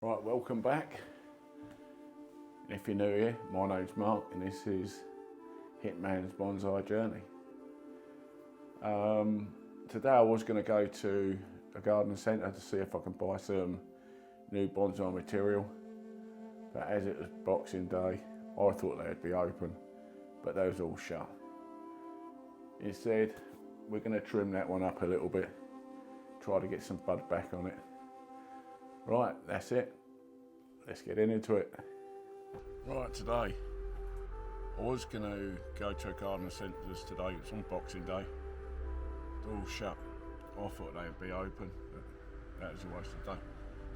Right, welcome back. And if you're new here, my name's Mark and this is Hitman's Bonsai Journey. Today I was going to go to a garden centre to see if I can buy some new bonsai material, but as it was Boxing Day, I thought they'd be open, but they was all shut. Instead, we're going to trim that one up a little bit, try to get some bud back on it. Right, that's it. Let's get into it. Right, today I was going to go to a garden centres today. It's on Boxing Day. They're all shut. I thought they'd be open, but that was a waste of day.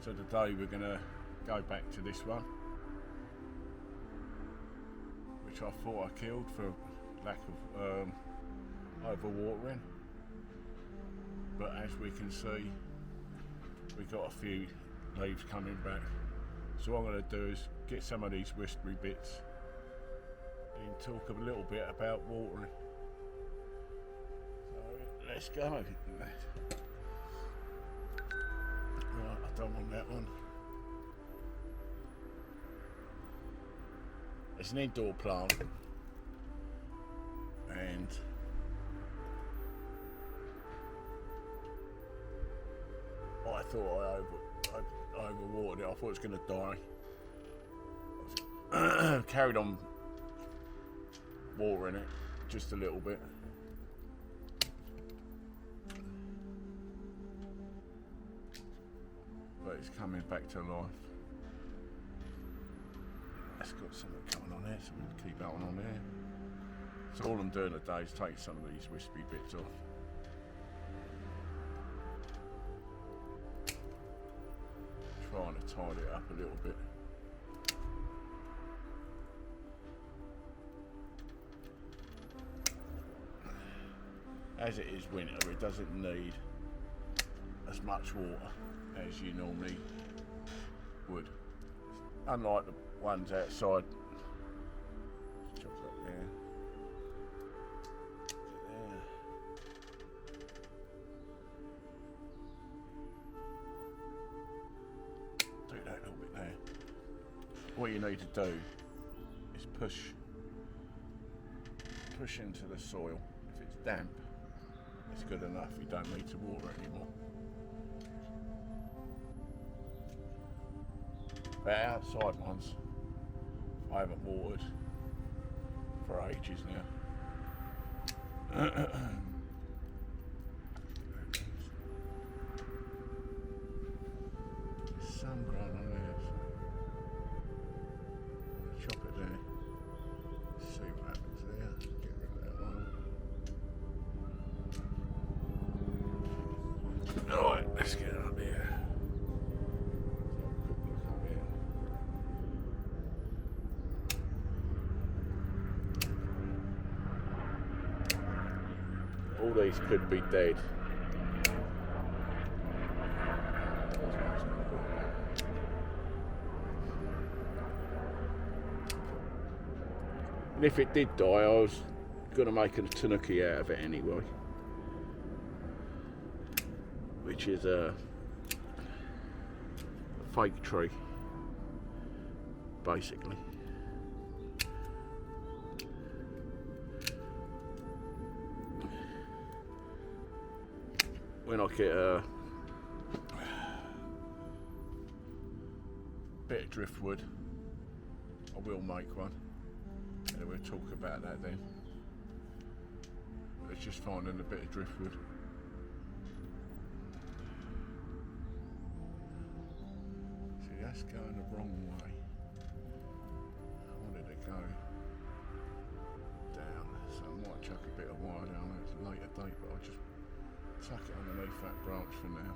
So today we're going to go back to this one, which I thought I killed for lack of overwatering. But as we can see, we've got a few leaves coming back. So what I'm going to do is get some of these wispy bits and talk a little bit about watering. So let's go. Right, I don't want that one. It's an indoor plant and I thought I overwatered it. I thought it was going to die. I carried on watering it just a little bit. But it's coming back to life. It's got something coming on there, so we'll keep that one on there. So all I'm doing today is taking some of these wispy bits off. Trying to tidy it up a little bit. As it is winter, it doesn't need as much water as you normally would. Unlike the ones outside. Chop that there. Do that a little bit there. What you need to do is push into the soil. If it's damp, it's good enough. You don't need to water anymore. But outside ones, I haven't watered for ages now. Some ground on there, so chop it there. See what happens there. Get rid of that one. Alright, let's get it up here. All these could be dead. And if it did die, I was going to make a tanuki out of it anyway, which is a fake tree, basically. When I get a bit of driftwood, I will make one. And we'll talk about that then. It's just finding a bit of driftwood. See, that's going the wrong way. I wanted to go down, so I might chuck a bit of wire down there. It's a later date, but I'll just tuck it underneath that branch for now.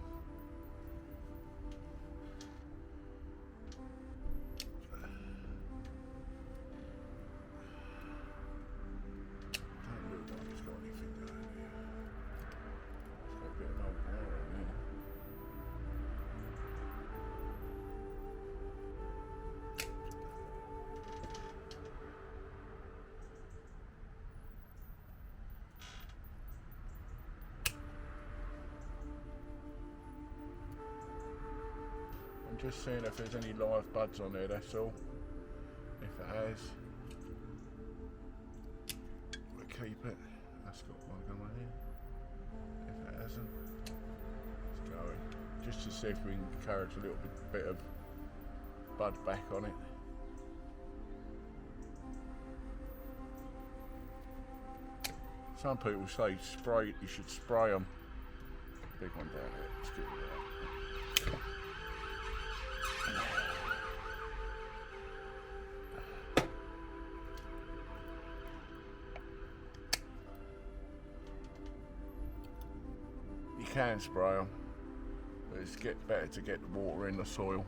just seeing if there's any live buds on there, that's all. If it has, we'll keep it. That's got one going in. If it hasn't, it's going. Just to see if we can encourage a little bit of bud back on it. Some people say spray, you should spray them. Big one down there, let's get rid of that. You can spray them, but it's better to get the water in the soil.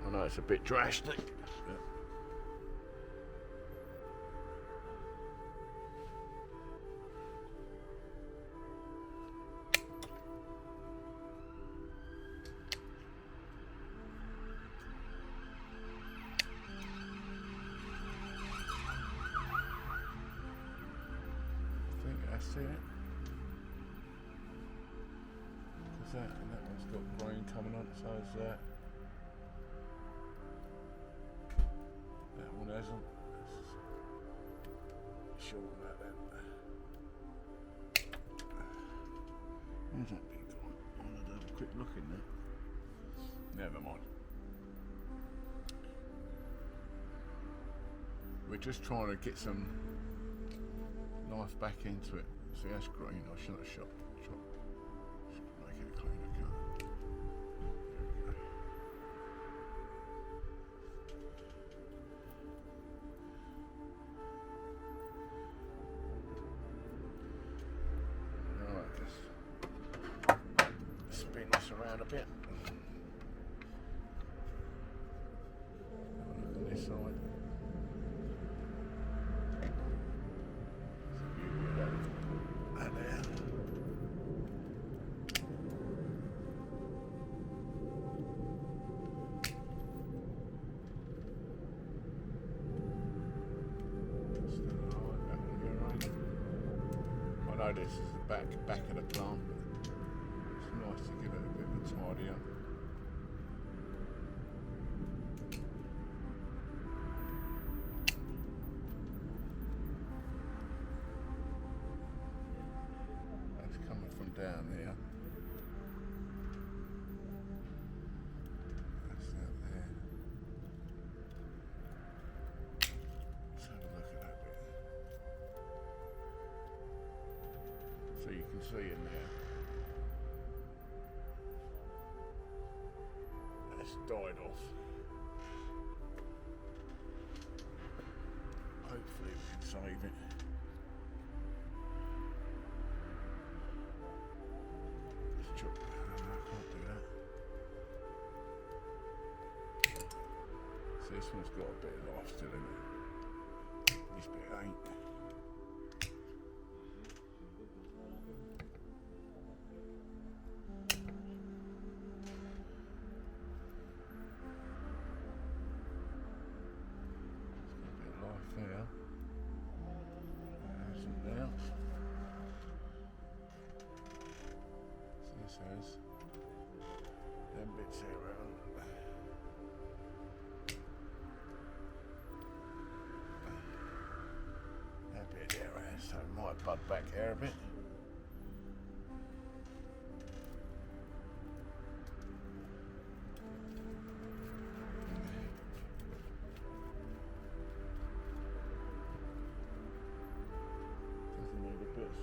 I know it's a bit drastic. I think that's it. That, and that one's got grain coming on, so is that. That one hasn't. Short that then. Where's that big one? I'll have a quick look in there. Never mind. We're just trying to get some life back into it. See, that's green. I shouldn't have shot. Spin this around a bit. Look on this side. And there. I know this is the back of the plant. It's nice to give it a bit of a tidy up. That's coming from down here. That's out there. Let's have a look at that bit. So you can see in there. It's died off. Hopefully we can save it. Let's chop. No, I can't do that. So this one's got a bit of life still in it. This bit ain't. There. There's some there. So this has them bits here around. That bit there has, so it might bud back there a bit.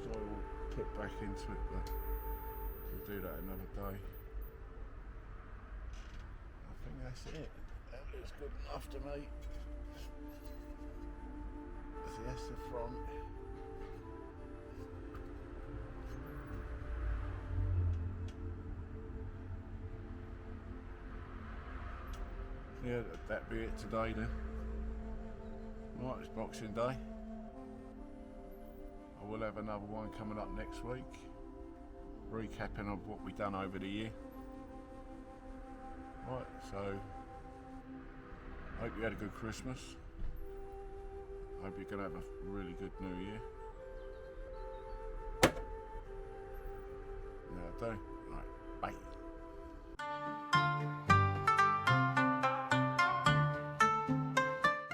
Soil put back into it, but we'll do that another day. I think that's it. That looks good enough to me. See, that's the front. yeah, that'd be it today then. Right, it's Boxing Day. I will have another one coming up next week, recapping of what we've done over the year. Right, so hope you had a good Christmas. Hope you're going to have a really good New Year. Now, do. Right, bye.